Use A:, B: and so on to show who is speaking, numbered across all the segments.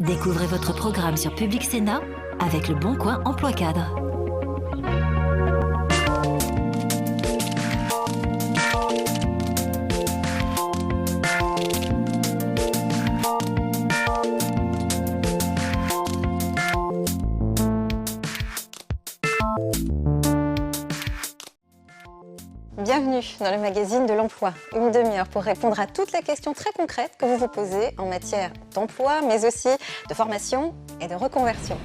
A: Découvrez votre programme sur Public Sénat avec le Bon Coin Emploi Cadre.
B: Bienvenue dans le magazine de l'emploi. Une demi-heure pour répondre à toutes les questions très concrètes que vous vous posez en matière d'emploi, mais aussi de formation et de reconversion.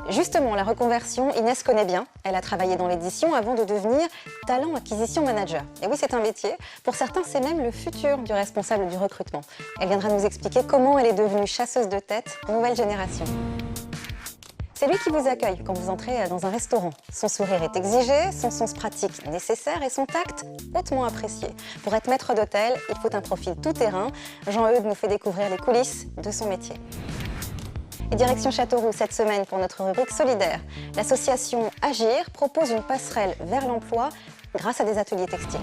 B: Justement, la reconversion, Inès connaît bien. Elle a travaillé dans l'édition avant de devenir talent acquisition manager. Et oui, c'est un métier. Pour certains, c'est même le futur du responsable du recrutement. Elle viendra nous expliquer comment elle est devenue chasseuse de tête nouvelle génération. C'est lui qui vous accueille quand vous entrez dans un restaurant. Son sourire est exigé, son sens pratique nécessaire et son tact hautement apprécié. Pour être maître d'hôtel, il faut un profil tout-terrain. Jean-Eudes nous fait découvrir les coulisses de son métier. Et direction Châteauroux cette semaine pour notre rubrique solidaire. L'association Agir propose une passerelle vers l'emploi grâce à des ateliers textiles.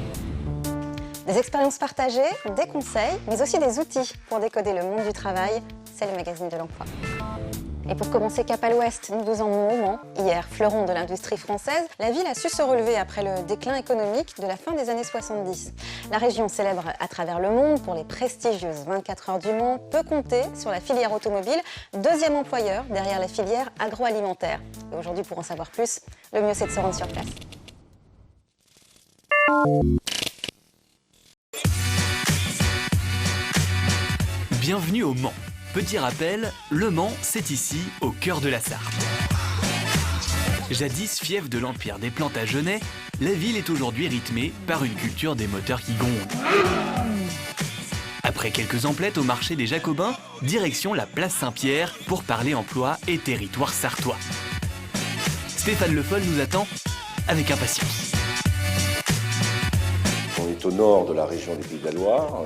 B: Des expériences partagées, des conseils, mais aussi des outils pour décoder le monde du travail. C'est le magazine de l'emploi. Et pour commencer, cap à l'ouest, nous vous emmenons au Mans. Hier, fleuron de l'industrie française, la ville a su se relever après le déclin économique de la fin des années 70. La région célèbre à travers le monde pour les prestigieuses 24 heures du Mans peut compter sur la filière automobile, deuxième employeur derrière la filière agroalimentaire. Et aujourd'hui, pour en savoir plus, le mieux c'est de se rendre sur place.
C: Bienvenue au Mans. Petit rappel, Le Mans, c'est ici, au cœur de la Sarthe. Jadis fief de l'empire des Plantagenets, la ville est aujourd'hui rythmée par une culture des moteurs qui grondent. Après quelques emplettes au marché des Jacobins, direction la place Saint-Pierre pour parler emploi et territoire sartois. Stéphane Le Foll nous attend avec impatience.
D: On est au nord de la région des Pays de la Loire,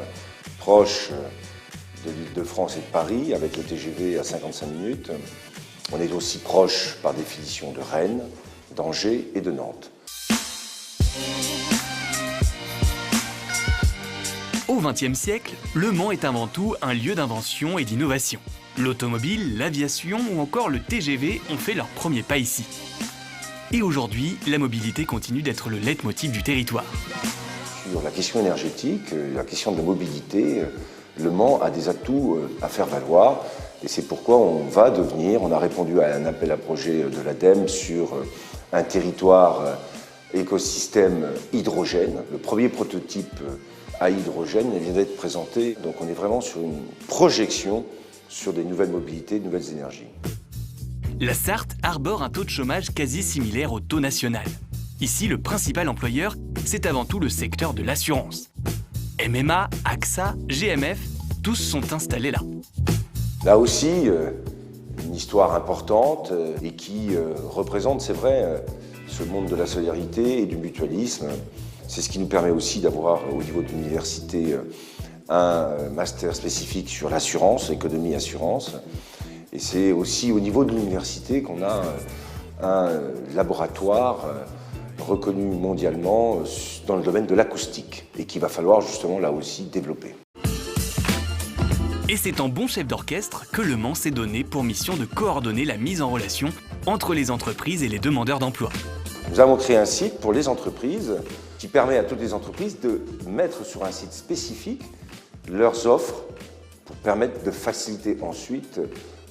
D: proche de l'Île-de-France et de Paris, avec le TGV à 55 minutes. On est aussi proche, par définition, de Rennes, d'Angers et de Nantes.
C: Au XXe siècle, Le Mans est avant tout un lieu d'invention et d'innovation. L'automobile, l'aviation ou encore le TGV ont fait leur premier pas ici. Et aujourd'hui, la mobilité continue d'être le leitmotiv du territoire.
D: Sur la question énergétique, la question de la mobilité, Le Mans a des atouts à faire valoir et c'est pourquoi on a répondu à un appel à projet de l'ADEME sur un territoire écosystème hydrogène. Le premier prototype à hydrogène vient d'être présenté, donc on est vraiment sur une projection sur des nouvelles mobilités, de nouvelles énergies.
C: La Sarthe arbore un taux de chômage quasi similaire au taux national. Ici, le principal employeur, c'est avant tout le secteur de l'assurance. MMA, AXA, GMF, tous sont installés là.
D: Là aussi, une histoire importante et qui représente, c'est vrai, ce monde de la solidarité et du mutualisme. C'est ce qui nous permet aussi d'avoir au niveau de l'université un master spécifique sur l'assurance, économie assurance. Et c'est aussi au niveau de l'université qu'on a un laboratoire reconnu mondialement dans le domaine de l'acoustique et qu'il va falloir justement là aussi développer.
C: Et c'est en bon chef d'orchestre que Le Mans s'est donné pour mission de coordonner la mise en relation entre les entreprises et les demandeurs d'emploi.
D: Nous avons créé un site pour les entreprises qui permet à toutes les entreprises de mettre sur un site spécifique leurs offres pour permettre de faciliter ensuite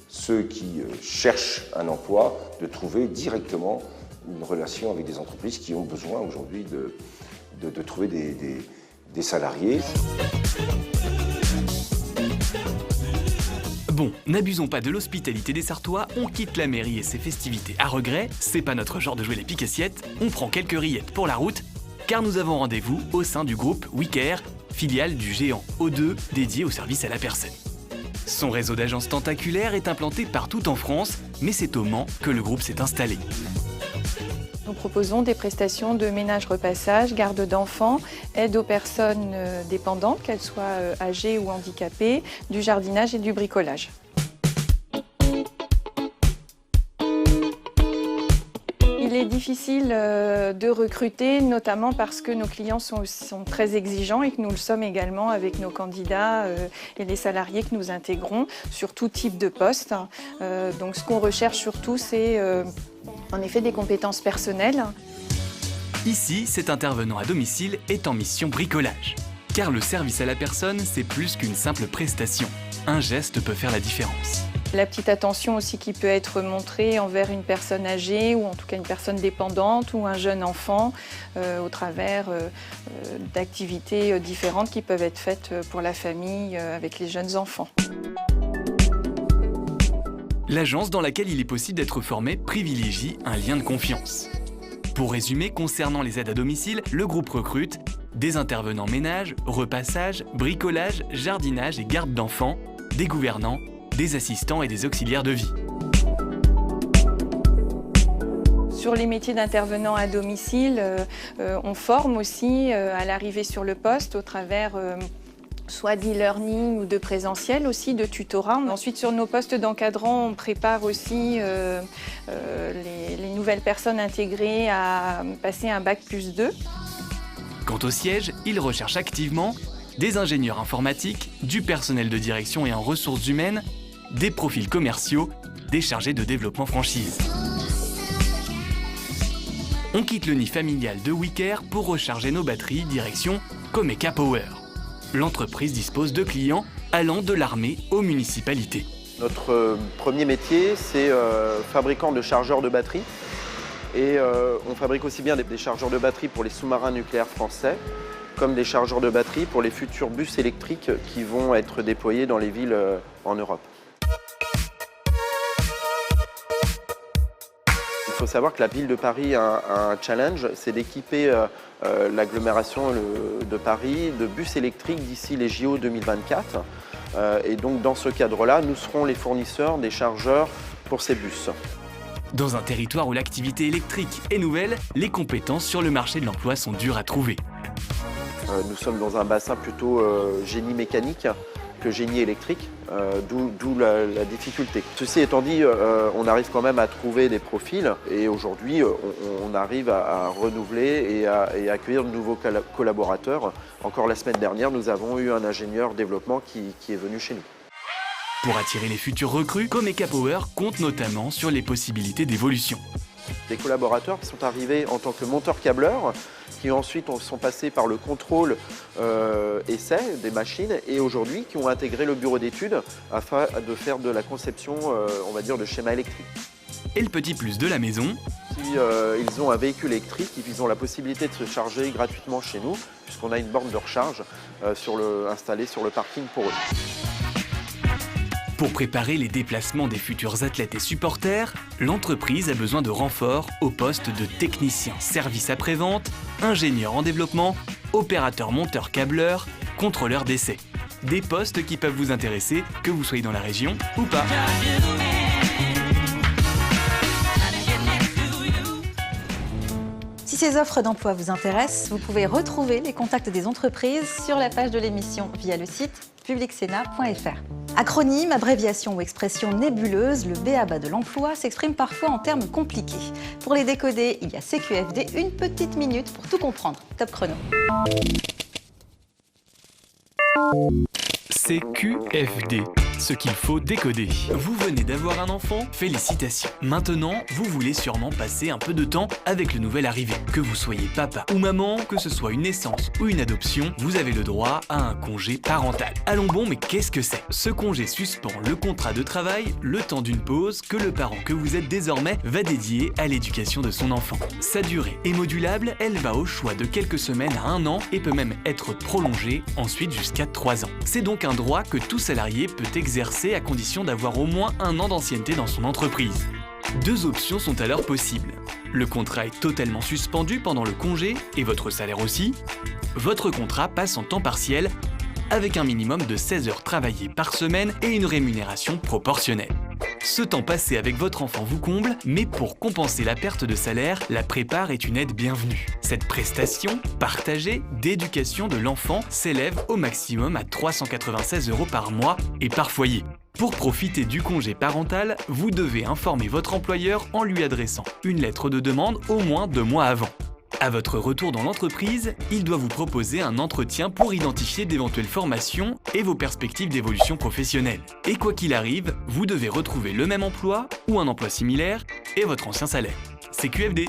D: ceux qui cherchent un emploi de trouver directement une relation avec des entreprises qui ont besoin aujourd'hui de trouver des salariés.
C: Bon, n'abusons pas de l'hospitalité des Sartois, on quitte la mairie et ses festivités à regret, c'est pas notre genre de jouer les pique-assiettes, on prend quelques rillettes pour la route, car nous avons rendez-vous au sein du groupe WeCare, filiale du géant O2 dédié au service à la personne. Son réseau d'agences tentaculaires est implanté partout en France, mais c'est au Mans que le groupe s'est installé.
E: Nous proposons des prestations de ménage-repassage, garde d'enfants, aide aux personnes dépendantes, qu'elles soient âgées ou handicapées, du jardinage et du bricolage. Il est difficile de recruter, notamment parce que nos clients sont très exigeants et que nous le sommes également avec nos candidats et les salariés que nous intégrons sur tout type de poste. Donc ce qu'on recherche surtout, c'est en effet des compétences personnelles.
C: Ici, cet intervenant à domicile est en mission bricolage. Car le service à la personne, c'est plus qu'une simple prestation. Un geste peut faire la différence.
E: La petite attention aussi qui peut être montrée envers une personne âgée ou en tout cas une personne dépendante ou un jeune enfant au travers d'activités différentes qui peuvent être faites pour la famille avec les jeunes enfants.
C: L'agence dans laquelle il est possible d'être formé privilégie un lien de confiance. Pour résumer, concernant les aides à domicile, le groupe recrute des intervenants ménage, repassage, bricolage, jardinage et garde d'enfants, des gouvernants, des assistants et des auxiliaires de vie.
E: Sur les métiers d'intervenants à domicile, on forme aussi à l'arrivée sur le poste au travers soit d'e-learning ou de présentiel aussi, de tutorat. Ensuite, sur nos postes d'encadrant, on prépare aussi les nouvelles personnes intégrées à passer un bac+2.
C: Quant au siège, il recherche activement des ingénieurs informatiques, du personnel de direction et en ressources humaines, des profils commerciaux, des chargés de développement franchise. On quitte le nid familial de WeCare pour recharger nos batteries direction Comeka Power. L'entreprise dispose de clients allant de l'armée aux municipalités.
F: Notre premier métier, c'est fabricant de chargeurs de batterie. Et on fabrique aussi bien des chargeurs de batterie pour les sous-marins nucléaires français, comme des chargeurs de batterie pour les futurs bus électriques qui vont être déployés dans les villes en Europe. Il faut savoir que la ville de Paris a un challenge, c'est d'équiper l'agglomération de Paris de bus électriques d'ici les JO 2024. Et donc dans ce cadre-là, nous serons les fournisseurs des chargeurs pour ces bus.
C: Dans un territoire où l'activité électrique est nouvelle, les compétences sur le marché de l'emploi sont dures à trouver.
F: Nous sommes dans un bassin plutôt génie mécanique que génie électrique, d'où la difficulté. Ceci étant dit, on arrive quand même à trouver des profils et aujourd'hui, on arrive à renouveler et à accueillir de nouveaux collaborateurs. Encore la semaine dernière, nous avons eu un ingénieur développement qui est venu chez nous.
C: Pour attirer les futurs recrues, Comeka Power compte notamment sur les possibilités d'évolution.
F: Des collaborateurs qui sont arrivés en tant que monteurs-câbleurs, qui ensuite sont passés par le contrôle essai des machines et aujourd'hui qui ont intégré le bureau d'études afin de faire de la conception, on va dire, de schémas électriques.
C: Et le petit plus de la maison,
F: si ils ont un véhicule électrique, ils ont la possibilité de se charger gratuitement chez nous puisqu'on a une borne de recharge installée sur le parking pour eux.
C: Pour préparer les déplacements des futurs athlètes et supporters, l'entreprise a besoin de renforts au poste de technicien service après-vente, ingénieur en développement, opérateur monteur câbleur, contrôleur d'essai. Des postes qui peuvent vous intéresser, que vous soyez dans la région ou pas.
B: Si ces offres d'emploi vous intéressent, vous pouvez retrouver les contacts des entreprises sur la page de l'émission via le site publicsena.fr. Acronymes, abréviations ou expressions nébuleuses, le b.a.-ba de l'emploi s'exprime parfois en termes compliqués. Pour les décoder, il y a CQFD, une petite minute pour tout comprendre. Top chrono.
C: CQFD, ce qu'il faut décoder. Vous venez d'avoir un enfant? Félicitations. Maintenant, vous voulez sûrement passer un peu de temps avec le nouvel arrivé. Que vous soyez papa ou maman, que ce soit une naissance ou une adoption, vous avez le droit à un congé parental. Allons bon, mais qu'est-ce que c'est? Ce congé suspend le contrat de travail, le temps d'une pause que le parent que vous êtes désormais va dédier à l'éducation de son enfant. Sa durée est modulable, elle va au choix de quelques semaines à 1 an et peut même être prolongée ensuite jusqu'à 3 ans. C'est donc un droit que tout salarié peut exercer à condition d'avoir au moins 1 an d'ancienneté dans son entreprise. 2 options sont alors possibles. Le contrat est totalement suspendu pendant le congé et votre salaire aussi. Votre contrat passe en temps partiel avec un minimum de 16 heures travaillées par semaine et une rémunération proportionnelle. Ce temps passé avec votre enfant vous comble, mais pour compenser la perte de salaire, la prépare est une aide bienvenue. Cette prestation partagée d'éducation de l'enfant s'élève au maximum à 396 € par mois et par foyer. Pour profiter du congé parental, vous devez informer votre employeur en lui adressant une lettre de demande au moins 2 mois avant. À votre retour dans l'entreprise, il doit vous proposer un entretien pour identifier d'éventuelles formations et vos perspectives d'évolution professionnelle. Et quoi qu'il arrive, vous devez retrouver le même emploi ou un emploi similaire et votre ancien salaire. C'est QFD.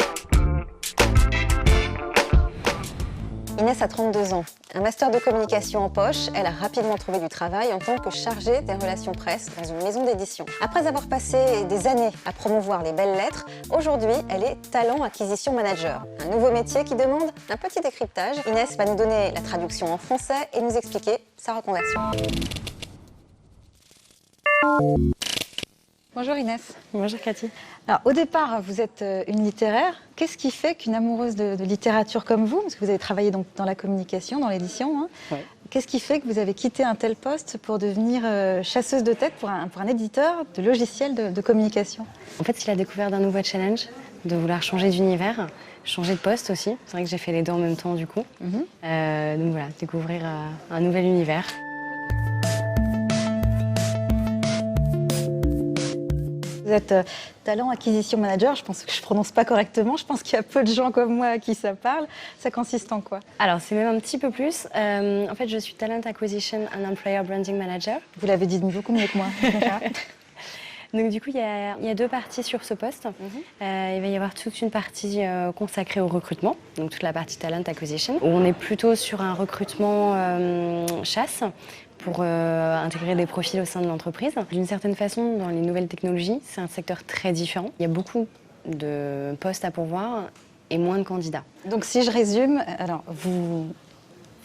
B: Inès a 32 ans, un master de communication en poche. Elle a rapidement trouvé du travail en tant que chargée des relations presse dans une maison d'édition. Après avoir passé des années à promouvoir les belles lettres, aujourd'hui, elle est talent acquisition manager. Un nouveau métier qui demande un petit décryptage. Inès va nous donner la traduction en français et nous expliquer sa reconversion. Bonjour Inès.
G: Bonjour Cathy.
B: Alors, au départ, vous êtes une littéraire. Qu'est-ce qui fait qu'une amoureuse de littérature comme vous, parce que vous avez travaillé donc dans la communication, dans l'édition,
G: Ouais.
B: Qu'est-ce qui fait que vous avez quitté un tel poste pour devenir chasseuse de tête pour un éditeur de logiciels de communication?
G: En fait, c'est la découverte d'un nouveau challenge, de vouloir changer d'univers, changer de poste aussi. C'est vrai que j'ai fait les deux en même temps du coup. Donc voilà, découvrir un nouvel univers.
B: Vous êtes talent acquisition manager, je pense que je ne prononce pas correctement, je pense qu'il y a peu de gens comme moi à qui ça parle. Ça consiste en quoi?
G: Alors, c'est même un petit peu plus. En fait, je suis Talent Acquisition and Employer Branding Manager.
B: Vous l'avez dit beaucoup mieux que moi.
G: Donc du coup, il y a 2 parties sur ce poste. Il va y avoir toute une partie consacrée au recrutement, donc toute la partie Talent Acquisition, où on est plutôt sur un recrutement chasse, pour intégrer des profils au sein de l'entreprise. D'une certaine façon, dans les nouvelles technologies, c'est un secteur très différent. Il y a beaucoup de postes à pourvoir et moins de candidats.
B: Donc si je résume, alors vous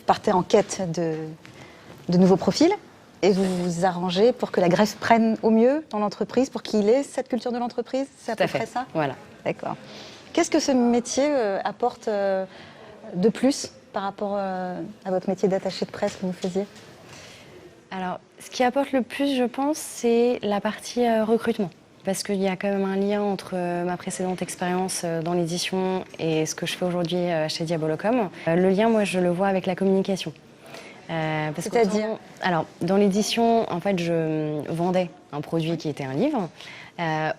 B: partez en quête de nouveaux profils et vous vous arrangez pour que la greffe prenne au mieux dans l'entreprise, pour qu'il ait cette culture de l'entreprise. C'est à peu près ça?
G: Voilà.
B: D'accord. Qu'est-ce que ce métier apporte de plus par rapport à votre métier d'attaché de presse que vous faisiez?
G: Alors, ce qui apporte le plus, je pense, c'est la partie recrutement. Parce qu'il y a quand même un lien entre ma précédente expérience dans l'édition et ce que je fais aujourd'hui chez Diabolocom. Le lien, moi, je le vois avec la communication.
B: C'est-à-dire?
G: Alors, dans l'édition, en fait, je vendais un produit qui était un livre.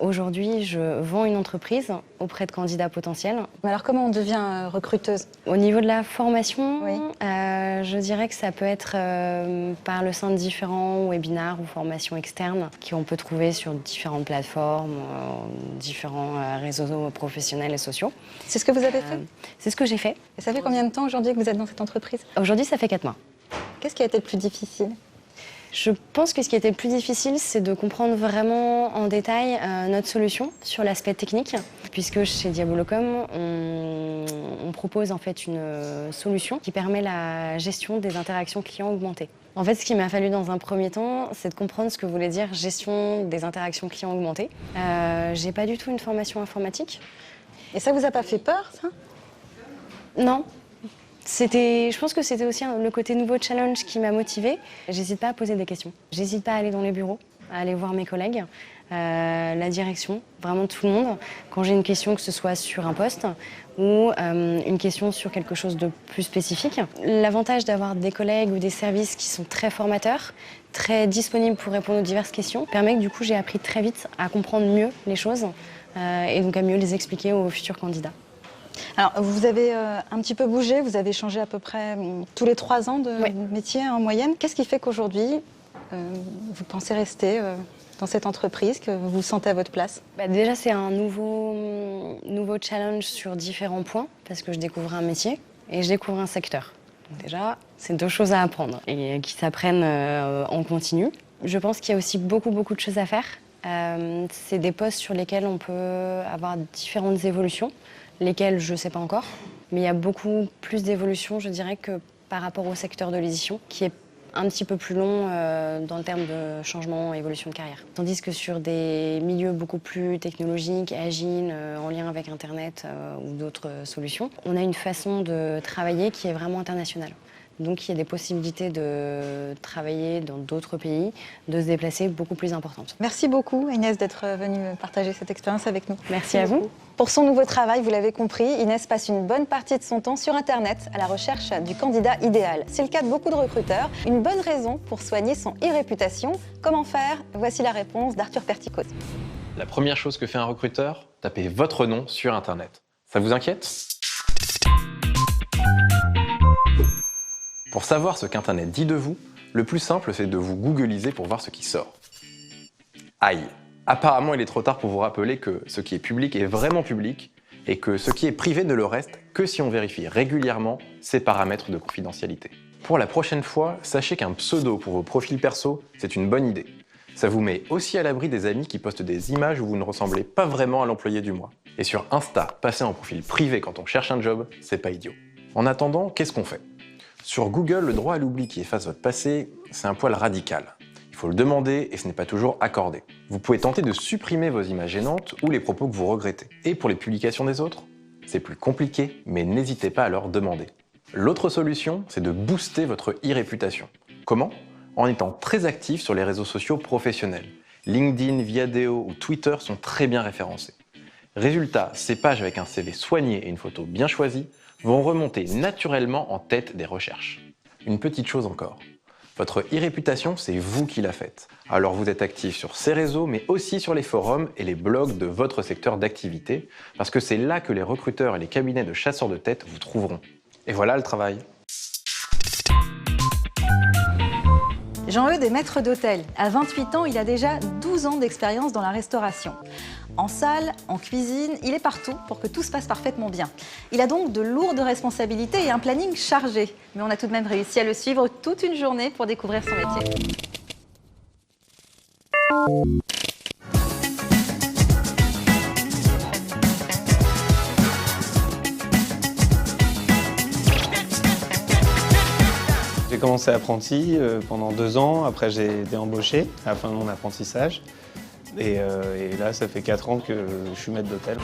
G: Aujourd'hui, je vends une entreprise auprès de candidats potentiels.
B: Mais alors, comment on devient recruteuse?
G: Au niveau de la formation,
B: Oui.
G: je dirais que ça peut être par le sein de différents webinars ou formations externes qu'on peut trouver sur différentes plateformes, différents réseaux professionnels et sociaux.
B: C'est ce que vous avez fait?
G: C'est ce que j'ai fait.
B: Et ça fait combien de temps aujourd'hui que vous êtes dans cette entreprise?
G: Aujourd'hui, ça fait 4 mois.
B: Qu'est-ce qui a été le plus difficile?
G: Je pense que ce qui a été le plus difficile, c'est de comprendre vraiment en détail notre solution sur l'aspect technique, puisque chez Diabolocom, on propose en fait une solution qui permet la gestion des interactions clients augmentées. En fait, ce qu'il m'a fallu dans un premier temps, c'est de comprendre ce que voulait dire gestion des interactions clients augmentées. J'ai pas du tout une formation informatique.
B: Et ça vous a pas fait peur, ça?
G: Non. Je pense que c'était aussi le côté nouveau challenge qui m'a motivée. J'hésite pas à poser des questions. J'hésite pas à aller dans les bureaux, à aller voir mes collègues, la direction, vraiment tout le monde. Quand j'ai une question, que ce soit sur un poste ou une question sur quelque chose de plus spécifique. L'avantage d'avoir des collègues ou des services qui sont très formateurs, très disponibles pour répondre aux diverses questions, permet que du coup j'ai appris très vite à comprendre mieux les choses et donc à mieux les expliquer aux futurs candidats.
B: Alors, vous avez un petit peu bougé, vous avez changé à peu près tous les 3 ans de métier en moyenne. Qu'est-ce qui fait qu'aujourd'hui, vous pensez rester dans cette entreprise, que vous vous sentez à votre place?
G: Déjà, c'est un nouveau challenge sur différents points, parce que je découvre un métier et je découvre un secteur. Donc déjà, c'est 2 choses à apprendre et qui s'apprennent en continu. Je pense qu'il y a aussi beaucoup de choses à faire. C'est des postes sur lesquels on peut avoir différentes évolutions, lesquelles je ne sais pas encore. Mais il y a beaucoup plus d'évolutions, je dirais, que par rapport au secteur de l'édition, qui est un petit peu plus long dans le terme de changement et évolution de carrière. Tandis que sur des milieux beaucoup plus technologiques, agiles, en lien avec Internet ou d'autres solutions, on a une façon de travailler qui est vraiment internationale. Donc il y a des possibilités de travailler dans d'autres pays, de se déplacer beaucoup plus importantes.
B: Merci beaucoup Inès d'être venue partager cette expérience avec nous.
G: Merci à vous.
B: Pour son nouveau travail, vous l'avez compris, Inès passe une bonne partie de son temps sur Internet à la recherche du candidat idéal. C'est le cas de beaucoup de recruteurs. Une bonne raison pour soigner son e-réputation. Comment faire? Voici la réponse d'Arthur Perticos.
H: La première chose que fait un recruteur, tapez votre nom sur Internet. Ça vous inquiète? Pour savoir ce qu'Internet dit de vous, le plus simple c'est de vous googliser pour voir ce qui sort. Aïe! Apparemment, il est trop tard pour vous rappeler que ce qui est public est vraiment public et que ce qui est privé ne le reste que si on vérifie régulièrement ses paramètres de confidentialité. Pour la prochaine fois, sachez qu'un pseudo pour vos profils perso, c'est une bonne idée. Ça vous met aussi à l'abri des amis qui postent des images où vous ne ressemblez pas vraiment à l'employé du mois. Et sur Insta, passer en profil privé quand on cherche un job, c'est pas idiot. En attendant, qu'est-ce qu'on fait? Sur Google, le droit à l'oubli qui efface votre passé, c'est un poil radical. Il faut le demander et ce n'est pas toujours accordé. Vous pouvez tenter de supprimer vos images gênantes ou les propos que vous regrettez. Et pour les publications des autres, c'est plus compliqué, mais n'hésitez pas à leur demander. L'autre solution, c'est de booster votre e-réputation. Comment? En étant très actif sur les réseaux sociaux professionnels. LinkedIn, Viadeo ou Twitter sont très bien référencés. Résultat, ces pages avec un CV soigné et une photo bien choisie vont remonter naturellement en tête des recherches. Une petite chose encore. Votre e-réputation, c'est vous qui la faites. Alors vous êtes actif sur ces réseaux, mais aussi sur les forums et les blogs de votre secteur d'activité, parce que c'est là que les recruteurs et les cabinets de chasseurs de tête vous trouveront. Et voilà le travail.
B: Jean-Eudes est maître d'hôtel. À 28 ans, il a déjà 12 ans d'expérience dans la restauration. En salle, en cuisine, il est partout pour que tout se passe parfaitement bien. Il a donc de lourdes responsabilités et un planning chargé. Mais on a tout de même réussi à le suivre toute une journée pour découvrir son métier.
I: J'ai commencé apprenti pendant 2 ans, après j'ai été embauché à la fin de mon apprentissage. Et là, ça fait 4 ans que je suis maître d'hôtel.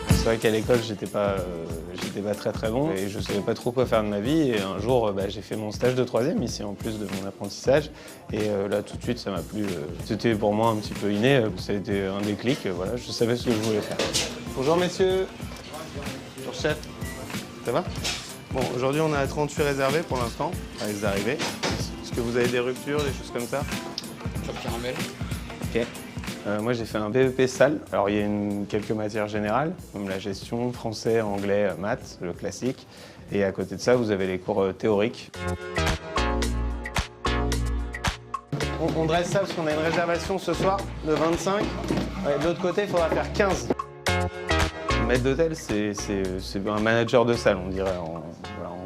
I: C'est vrai qu'à l'école, j'étais pas très bon et je savais pas trop quoi faire de ma vie. Et un jour, j'ai fait mon stage de 3e ici en plus de mon apprentissage. Et là, tout de suite, ça m'a plu. C'était pour moi un petit peu inné. Ça a été un déclic. Voilà, je savais ce que je voulais faire. Bonjour messieurs. Bonjour chef. Ça va? Bon, aujourd'hui, on a 38 réservés pour l'instant, avec les arrivées. Est-ce que vous avez des ruptures, des choses comme ça?
J: Top caramel.
I: Ok. Moi, j'ai fait un BEP salle. Alors, il y a quelques matières générales, comme la gestion, français, anglais, maths, le classique. Et à côté de ça, vous avez les cours théoriques. On dresse ça parce qu'on a une réservation ce soir de 25. Ouais, de l'autre côté, il faudra faire 15. Maître d'hôtel, c'est un manager de salle, on dirait. En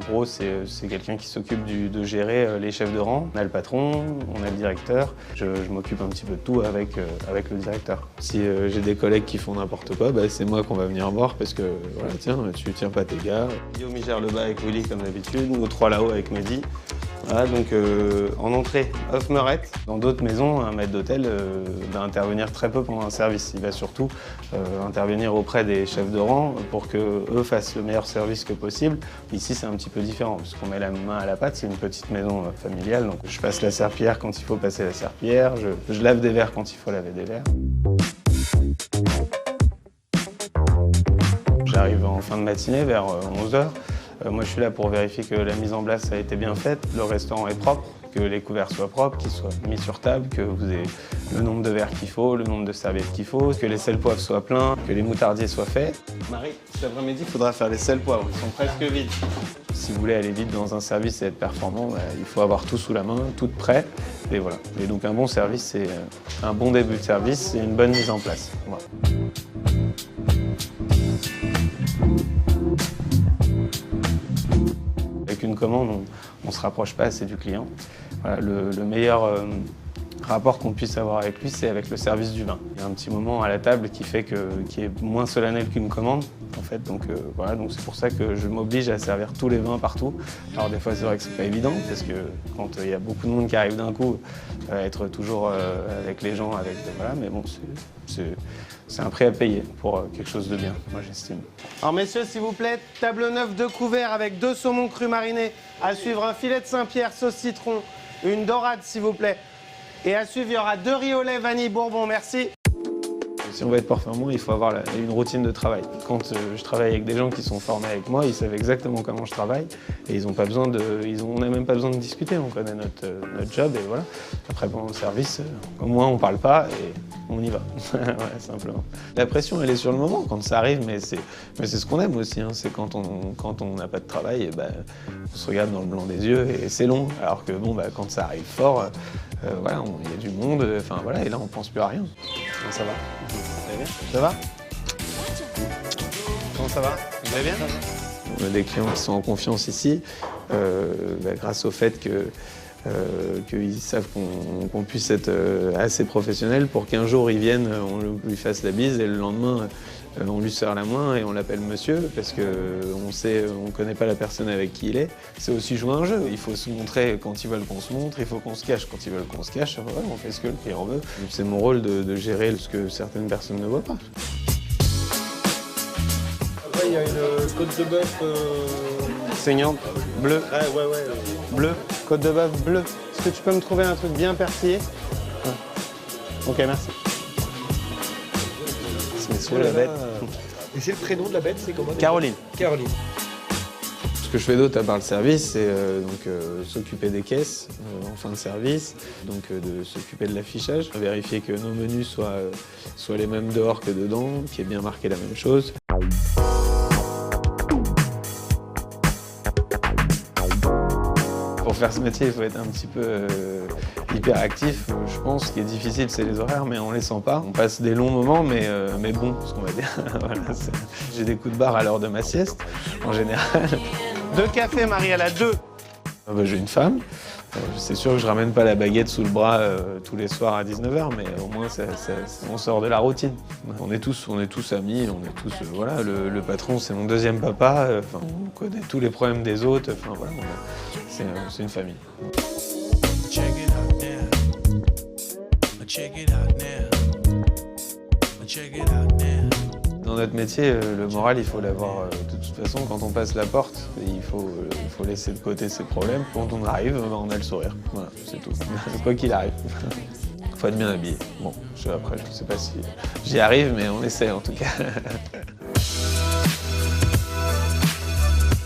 I: gros, c'est quelqu'un qui s'occupe de gérer les chefs de rang. On a le patron, on a le directeur. Je m'occupe un petit peu de tout avec le directeur. Si j'ai des collègues qui font n'importe quoi, c'est moi qu'on va venir voir parce que, voilà, tiens, tu tiens pas tes gars. Guillaume, il gère le bas avec Willy comme d'habitude, nous 3 là-haut avec Mehdi. Voilà, donc en entrée, off meurette. Dans d'autres maisons, un maître d'hôtel va intervenir très peu pendant un service. Il va surtout intervenir auprès des chefs de rang pour qu'eux fassent le meilleur service que possible. Ici, c'est un petit peu différent, puisqu'on met la main à la pâte. C'est une petite maison familiale, donc je passe la serpillière quand il faut passer la serpillière, je lave des verres quand il faut laver des verres. J'arrive en fin de matinée, vers 11h. Moi, je suis là pour vérifier que la mise en place a été bien faite, le restaurant est propre, que les couverts soient propres, qu'ils soient mis sur table, que vous ayez le nombre de verres qu'il faut, le nombre de serviettes qu'il faut, que les sels poivres soient pleins, que les moutardiers soient faits. Marie, cet après-midi, il faudra faire les sels poivres, ils sont presque vides. Si vous voulez aller vite dans un service et être performant, il faut avoir tout sous la main, tout prêt. Et voilà. Et donc un bon service, c'est un bon début de service et une bonne mise en place. Voilà. Avec une commande, on ne se rapproche pas assez du client. Voilà, le meilleur rapport qu'on puisse avoir avec lui, c'est avec le service du vin. Il y a un petit moment à la table qui est moins solennel qu'une commande, en fait. Donc voilà, donc c'est pour ça que je m'oblige à servir tous les vins partout. Alors des fois, c'est vrai que c'est pas évident, parce que quand il y a beaucoup de monde qui arrive d'un coup, être toujours avec les gens, voilà, mais bon, c'est un prix à payer pour quelque chose de bien, moi j'estime. Alors messieurs, s'il vous plaît, table 9, 2 couverts avec 2 saumons crus marinés, à suivre un filet de Saint-Pierre, sauce citron, une dorade s'il vous plaît. Et à suivre, il y aura 2 riz au lait, vanille, bourbon, merci. Si on veut être performant, il faut avoir une routine de travail. Quand je travaille avec des gens qui sont formés avec moi, ils savent exactement comment je travaille et ils ont pas besoin on n'a même pas besoin de discuter, on connaît notre job et voilà. Après, pendant le service, au moins on parle pas et on y va, ouais, simplement. La pression, elle est sur le moment quand ça arrive, mais c'est ce qu'on aime aussi, hein. C'est quand on n'a pas de travail, on se regarde dans le blanc des yeux et c'est long. Alors que bon, quand ça arrive fort, voilà, il y a du monde, enfin voilà, et là on pense plus à rien. Comment ça va? Vous allez bien? Ça va? Comment ça va? Vous allez bien? On a des clients qui sont en confiance ici, grâce au fait qu'ils savent qu'on puisse être assez professionnel pour qu'un jour ils viennent, on lui fasse la bise et le lendemain on lui serre la main et on l'appelle monsieur parce qu'on connaît pas la personne avec qui il est. C'est aussi jouer un jeu. Il faut se montrer quand ils veulent qu'on se montre, il faut qu'on se cache quand ils veulent qu'on se cache. Ouais, on fait ce que le client veut. C'est mon rôle de gérer ce que certaines personnes ne voient pas. Après, il y a une côte de bœuf saignante, bleue. Ouais. Bleu, côte de bœuf bleue. Est-ce que tu peux me trouver un truc bien persillé? Ouais. Ok, merci. C'est la bête.
J: Et c'est le prénom de la bête, c'est comment?
I: Caroline.
J: Caroline.
I: Ce que je fais d'autre à part le service, c'est s'occuper des caisses en fin de service, donc de s'occuper de l'affichage, vérifier que nos menus soient les mêmes dehors que dedans, qu'il y ait bien marqué la même chose. Pour faire ce métier, il faut être un petit peu hyper actif. Je pense ce qui est difficile, c'est les horaires, mais on les sent pas. On passe des longs moments, mais bon, ce qu'on va dire. Voilà, j'ai des coups de barre à l'heure de ma sieste, en général. 2 cafés, Marielle, à 2. J'ai une femme. C'est sûr que je ramène pas la baguette sous le bras tous les soirs à 19h, mais au moins on sort de la routine. On est tous amis, on est tous voilà. Le patron, c'est mon deuxième papa. On connaît tous les problèmes des autres. Enfin voilà, c'est une famille. Dans notre métier, le moral, il faut l'avoir de toute façon. Quand on passe la porte, il faut laisser de côté ses problèmes. Quand on arrive, on a le sourire. Voilà, c'est tout. Quoi qu'il arrive. Il faut être bien habillé. Bon, après, je ne sais pas si j'y arrive, mais on essaie en tout cas.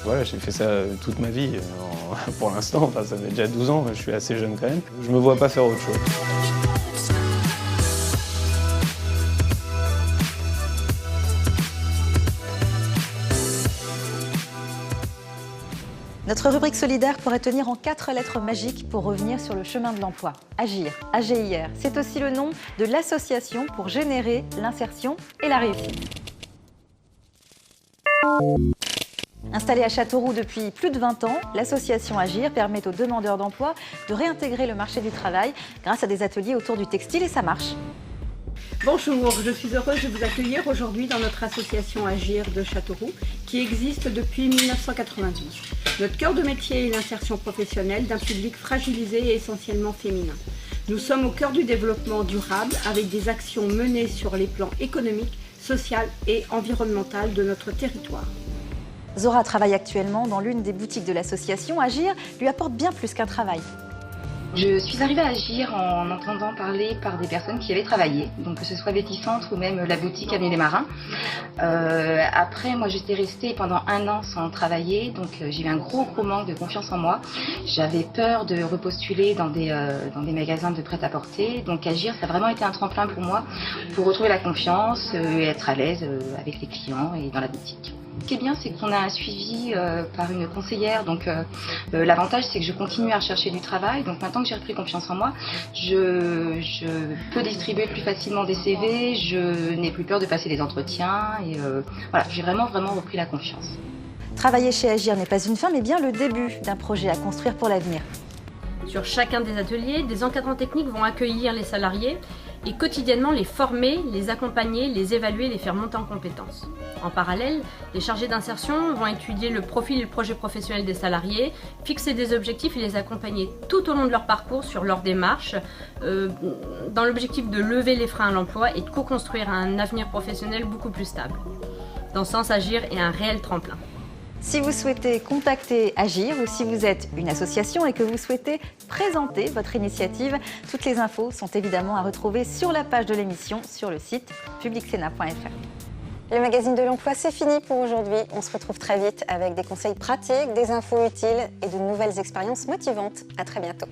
I: Voilà, j'ai fait ça toute ma vie. Pour l'instant, enfin, ça fait déjà 12 ans, je suis assez jeune quand même. Je me vois pas faire autre chose.
A: Notre rubrique solidaire pourrait tenir en 4 lettres magiques pour revenir sur le chemin de l'emploi. Agir, AGIR, c'est aussi le nom de l'association pour générer l'insertion et la réussite. Installée à Châteauroux depuis plus de 20 ans, l'association Agir permet aux demandeurs d'emploi de réintégrer le marché du travail grâce à des ateliers autour du textile et ça marche.
K: Bonjour, je suis heureuse de vous accueillir aujourd'hui dans notre association Agir de Châteauroux qui existe depuis 1992. Notre cœur de métier est l'insertion professionnelle d'un public fragilisé et essentiellement féminin. Nous sommes au cœur du développement durable avec des actions menées sur les plans économiques, social et environnemental de notre territoire.
A: Zora travaille actuellement dans l'une des boutiques de l'association. Agir lui apporte bien plus qu'un travail.
L: Je suis arrivée à Agir en entendant parler par des personnes qui avaient travaillé, donc que ce soit Betty Centre ou même la boutique Avenue des Marins. Après, moi j'étais restée pendant 1 an sans travailler, donc j'ai eu un gros manque de confiance en moi. J'avais peur de repostuler dans des magasins de prêt-à-porter, donc Agir ça a vraiment été un tremplin pour moi pour retrouver la confiance et être à l'aise avec les clients et dans la boutique. Ce qui est bien, c'est qu'on a un suivi par une conseillère, donc l'avantage c'est que je continue à rechercher du travail, donc maintenant que j'ai repris confiance en moi, je peux distribuer plus facilement des CV, je n'ai plus peur de passer des entretiens, et voilà, j'ai vraiment repris la confiance.
A: Travailler chez Agir n'est pas une fin, mais bien le début d'un projet à construire pour l'avenir.
M: Sur chacun des ateliers, des encadrants techniques vont accueillir les salariés et quotidiennement les former, les accompagner, les évaluer, les faire monter en compétences. En parallèle, les chargés d'insertion vont étudier le profil et le projet professionnel des salariés, fixer des objectifs et les accompagner tout au long de leur parcours sur leur démarche, dans l'objectif de lever les freins à l'emploi et de co-construire un avenir professionnel beaucoup plus stable. Dans ce sens, Agir est un réel tremplin.
A: Si vous souhaitez contacter Agir ou si vous êtes une association et que vous souhaitez présenter votre initiative, toutes les infos sont évidemment à retrouver sur la page de l'émission sur le site publicsena.fr.
B: Le magazine de l'emploi, c'est fini pour aujourd'hui. On se retrouve très vite avec des conseils pratiques, des infos utiles et de nouvelles expériences motivantes. À très bientôt.